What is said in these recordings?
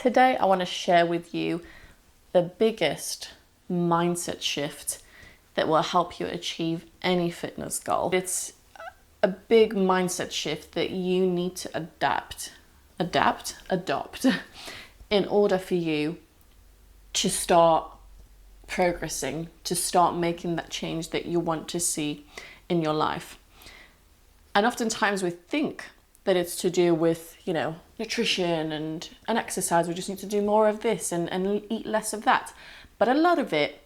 Today, I want to share with you the biggest mindset shift that will help you achieve any fitness goal. It's a big mindset shift that you need to adopt in order for you to start progressing, to start making that change that you want to see in your life. And oftentimes we think that it's to do with, nutrition and exercise. We just need to do more of this and eat less of that. But a lot of it,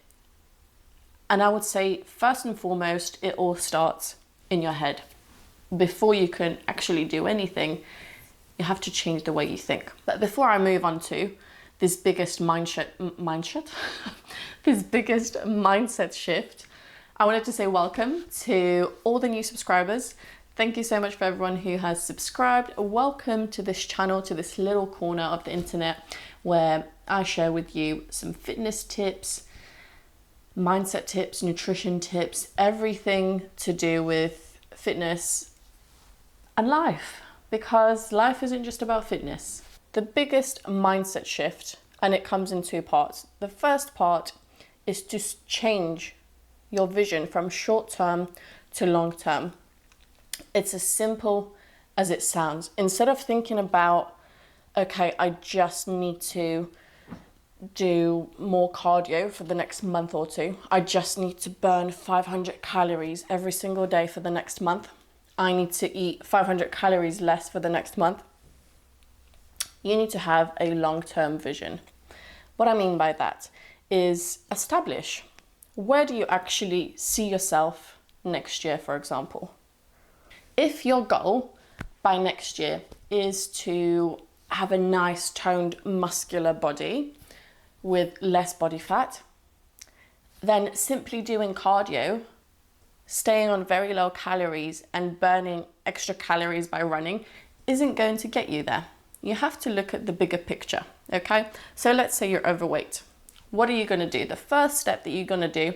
and I would say first and foremost, it all starts in your head. Before you can actually do anything, you have to change the way you think. But before I move on to this biggest this biggest mindset shift, I wanted to say welcome to all the new subscribers. Thank you so much for everyone who has subscribed. Welcome to this channel, to this little corner of the internet where I share with you some fitness tips, mindset tips, nutrition tips, everything to do with fitness and life, because life isn't just about fitness. The biggest mindset shift, and it comes in two parts. The first part is to change your vision from short term to long term. It's as simple as it sounds. Instead of thinking about, okay, I just need to do more cardio for the next month or two. I just need to burn 500 calories every single day for the next month. I need to eat 500 calories less for the next month. You need to have a long-term vision. What I mean by that is establish, where do you actually see yourself next year, for example? If your goal by next year is to have a nice toned muscular body with less body fat, then simply doing cardio, staying on very low calories and burning extra calories by running isn't going to get you there. You have to look at the bigger picture, okay? So let's say you're overweight. What are you gonna do? The first step that you're gonna do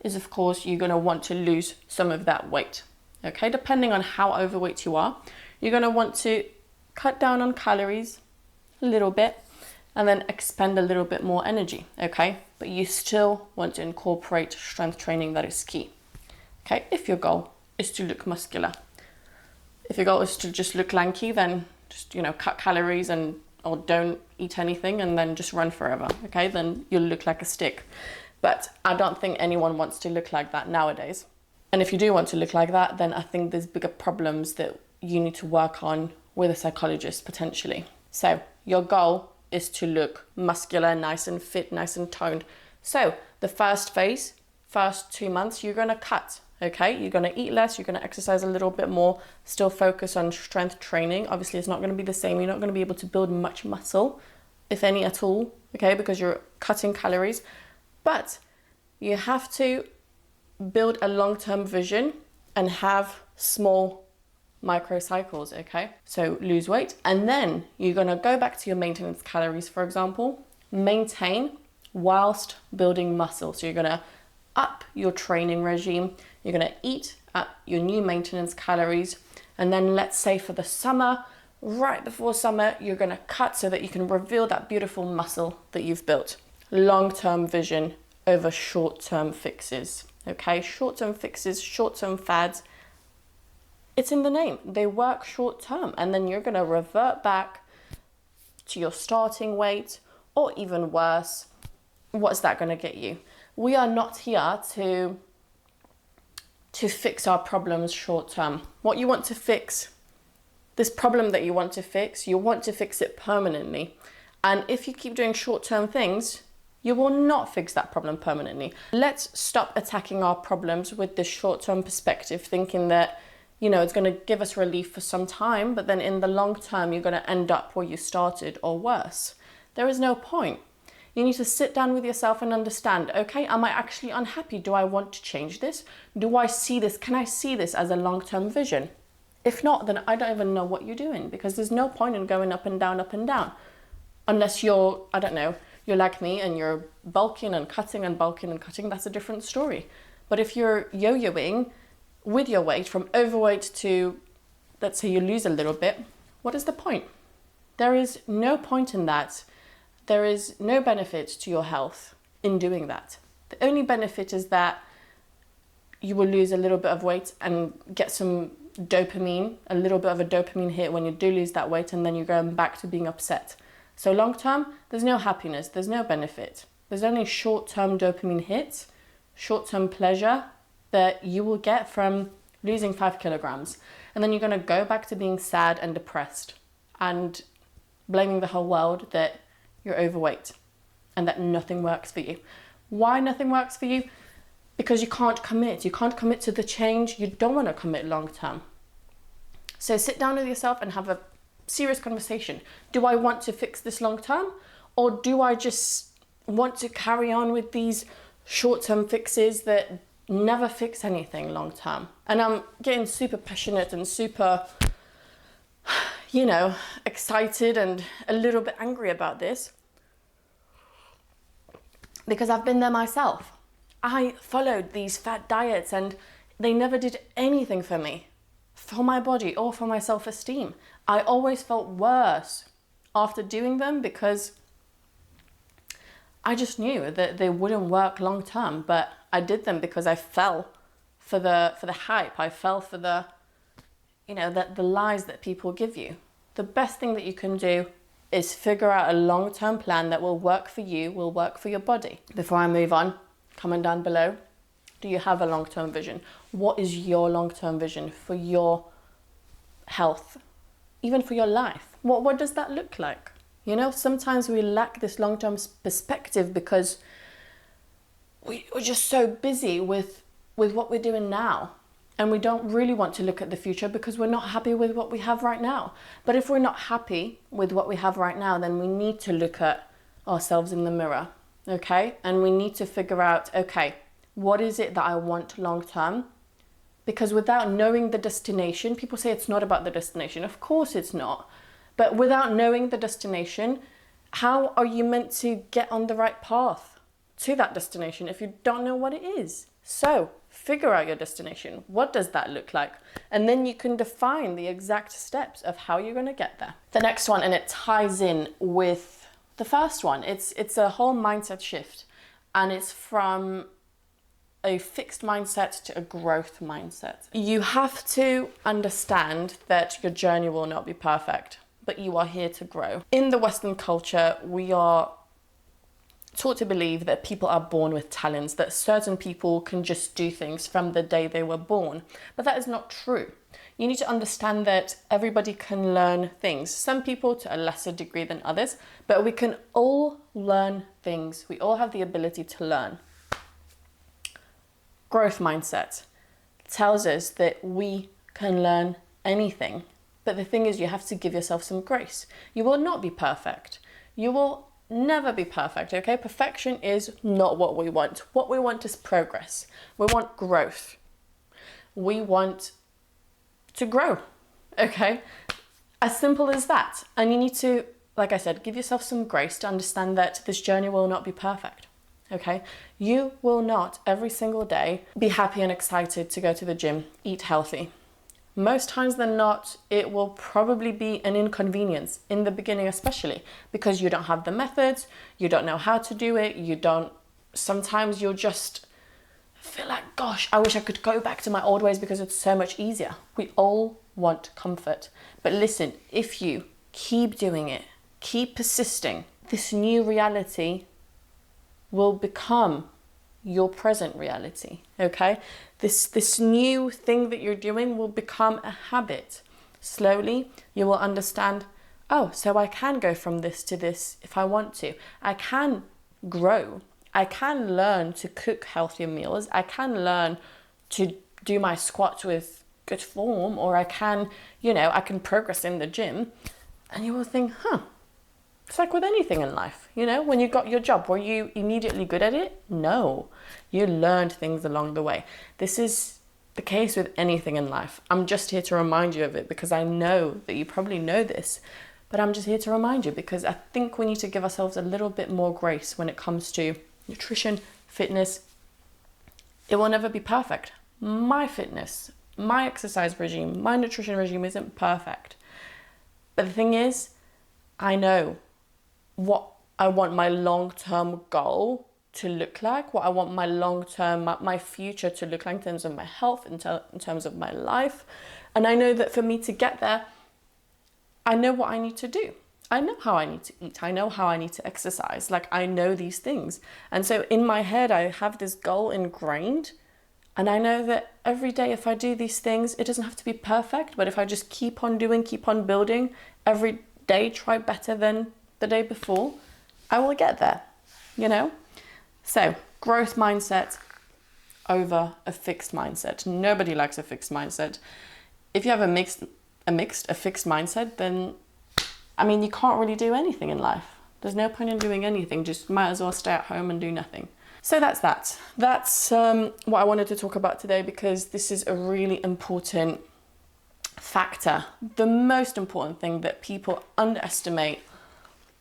is, of course, you're gonna want to lose some of that weight, okay? Depending on how overweight you are, you're gonna want to cut down on calories a little bit and then expend a little bit more energy, okay? But you still want to incorporate strength training. That is key, okay? If your goal is to look muscular. If your goal is to just look lanky, then just, cut calories or don't eat anything and then just run forever, okay? Then you'll look like a stick. But I don't think anyone wants to look like that nowadays. And if you do want to look like that, then I think there's bigger problems that you need to work on with a psychologist potentially. So your goal is to look muscular, nice and fit, nice and toned. So the first phase, first 2 months, you're gonna cut, okay? You're gonna eat less, you're gonna exercise a little bit more, still focus on strength training. Obviously, it's not gonna be the same. You're not gonna be able to build much muscle, if any at all, okay? Because you're cutting calories. But you have to build a long-term vision and have small micro cycles, okay? So lose weight, and then you're gonna go back to your maintenance calories, for example, maintain whilst building muscle. So you're gonna up your training regime, you're gonna eat at your new maintenance calories, and then let's say for the summer, right before summer, you're gonna cut so that you can reveal that beautiful muscle that you've built. Long-term vision over short-term fixes, okay? Short-term fixes, short-term fads, it's in the name. They work short-term, and then you're gonna revert back to your starting weight, or even worse. What's that gonna get you? We are not here to fix our problems short-term. What you want to fix, this problem that you want to fix it permanently. And if you keep doing short-term things, you will not fix that problem permanently. Let's stop attacking our problems with this short-term perspective, thinking that, it's gonna give us relief for some time, but then in the long term, you're gonna end up where you started or worse. There is no point. You need to sit down with yourself and understand, okay, am I actually unhappy? Do I want to change this? Do I see this? Can I see this as a long-term vision? If not, then I don't even know what you're doing, because there's no point in going up and down. Unless you're like me and you're bulking and cutting and bulking and cutting, that's a different story. But if you're yo-yoing with your weight from overweight to, let's say you lose a little bit, what is the point? There is no point in that. there is no benefit to your health in doing that. The only benefit is that you will lose a little bit of weight and get some dopamine, a little bit of a dopamine hit when you do lose that weight, and then you're going back to being upset. So long term, there's no happiness, there's no benefit. There's only short-term dopamine hits, short-term pleasure that you will get from losing 5 kilograms. And then you're going to go back to being sad and depressed and blaming the whole world that you're overweight and that nothing works for you. Why nothing works for you? Because you can't commit. You can't commit to the change. You don't want to commit long term. So sit down with yourself and have a serious conversation. Do I want to fix this long term? Or do I just want to carry on with these short-term fixes that never fix anything long term? And I'm getting super passionate and super, excited and a little bit angry about this because I've been there myself. I followed these fat diets and they never did anything for me, for my body or for my self-esteem. I always felt worse after doing them because I just knew that they wouldn't work long term, but I did them because I fell for the hype. I fell for the lies that people give you. The best thing that you can do is figure out a long-term plan that will work for you, will work for your body. Before I move on, comment down below. Do you have a long-term vision? What is your long-term vision for your health, even for your life? What does that look like? Sometimes we lack this long-term perspective because we're just so busy with what we're doing now. And we don't really want to look at the future because we're not happy with what we have right now. But if we're not happy with what we have right now, then we need to look at ourselves in the mirror, okay? And we need to figure out, okay, what is it that I want long-term? Because without knowing the destination, people say it's not about the destination. Of course it's not. But without knowing the destination, how are you meant to get on the right path to that destination if you don't know what it is? So figure out your destination. What does that look like? And then you can define the exact steps of how you're going to get there. The next one, and it ties in with the first one, it's a whole mindset shift, and it's from a fixed mindset to a growth mindset. You have to understand that your journey will not be perfect, but you are here to grow. In the Western culture, we are taught to believe that people are born with talents, that certain people can just do things from the day they were born. But that is not true. You need to understand that everybody can learn things. Some people to a lesser degree than others, but we can all learn things. We all have the ability to learn. Growth mindset tells us that we can learn anything. But the thing is, you have to give yourself some grace. You will not be perfect. You will never be perfect, okay? Perfection is not what we want. What we want is progress. We want growth. We want to grow, okay? As simple as that. And you need to, like I said, give yourself some grace to understand that this journey will not be perfect, okay? You will not every single day be happy and excited to go to the gym, eat healthy. Most times than not, it will probably be an inconvenience in the beginning, especially because you don't have the methods, you don't know how to do it, sometimes you'll just feel like, gosh, I wish I could go back to my old ways because it's so much easier. We all want comfort. But listen, if you keep doing it, keep persisting, this new reality will become your present reality, okay? This new thing that you're doing will become a habit. Slowly, you will understand, oh, so I can go from this to this if I want to. I can grow. I can learn to cook healthier meals. I can learn to do my squats with good form, or I can progress in the gym. And you will think, it's like with anything in life, when you got your job, were you immediately good at it? No, you learned things along the way. This is the case with anything in life. I'm just here to remind you of it because I know that you probably know this, but I'm just here to remind you because I think we need to give ourselves a little bit more grace when it comes to nutrition, fitness. It will never be perfect. My fitness, my exercise regime, my nutrition regime isn't perfect. But the thing is, I know what I want my long-term goal to look like, what I want my long-term, my future to look like in terms of my health, in terms of my life. And I know that for me to get there, I know what I need to do. I know how I need to eat. I know how I need to exercise. Like, I know these things. And so in my head, I have this goal ingrained. And I know that every day, if I do these things, it doesn't have to be perfect. But if I just keep on doing, keep on building, every day try better than the day before, I will get there, you know? So growth mindset over a fixed mindset. Nobody likes a fixed mindset. If you have a fixed mindset, then I mean, you can't really do anything in life. There's no point in doing anything. Just might as well stay at home and do nothing. So that's that. That's what I wanted to talk about today, because this is a really important factor. The most important thing that people underestimate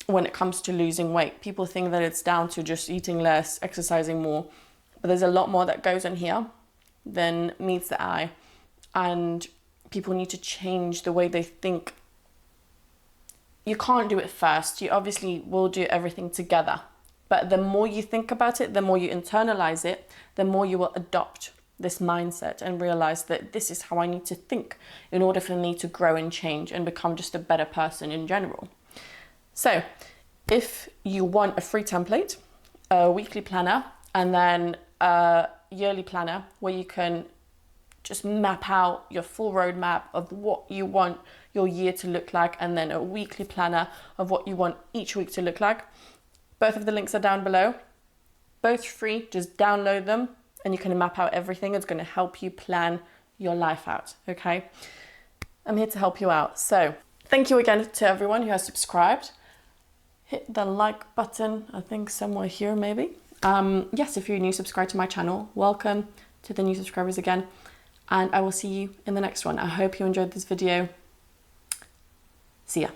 when it comes to losing weight. People think that it's down to just eating less, exercising more. But there's a lot more that goes on here than meets the eye. And people need to change the way they think. You can't do it first. You obviously will do everything together. But the more you think about it, the more you internalize it, the more you will adopt this mindset and realize that this is how I need to think in order for me to grow and change and become just a better person in general. So if you want a free template, a weekly planner, and then a yearly planner where you can just map out your full roadmap of what you want your year to look like, and then a weekly planner of what you want each week to look like. Both of the links are down below. Both free, just download them and you can map out everything. It's going to help you plan your life out, okay? I'm here to help you out. So thank you again to everyone who has subscribed. Hit the like button, I think somewhere here maybe. Yes, if you're new, subscribe to my channel. Welcome to the new subscribers again. And I will see you in the next one. I hope you enjoyed this video. See ya.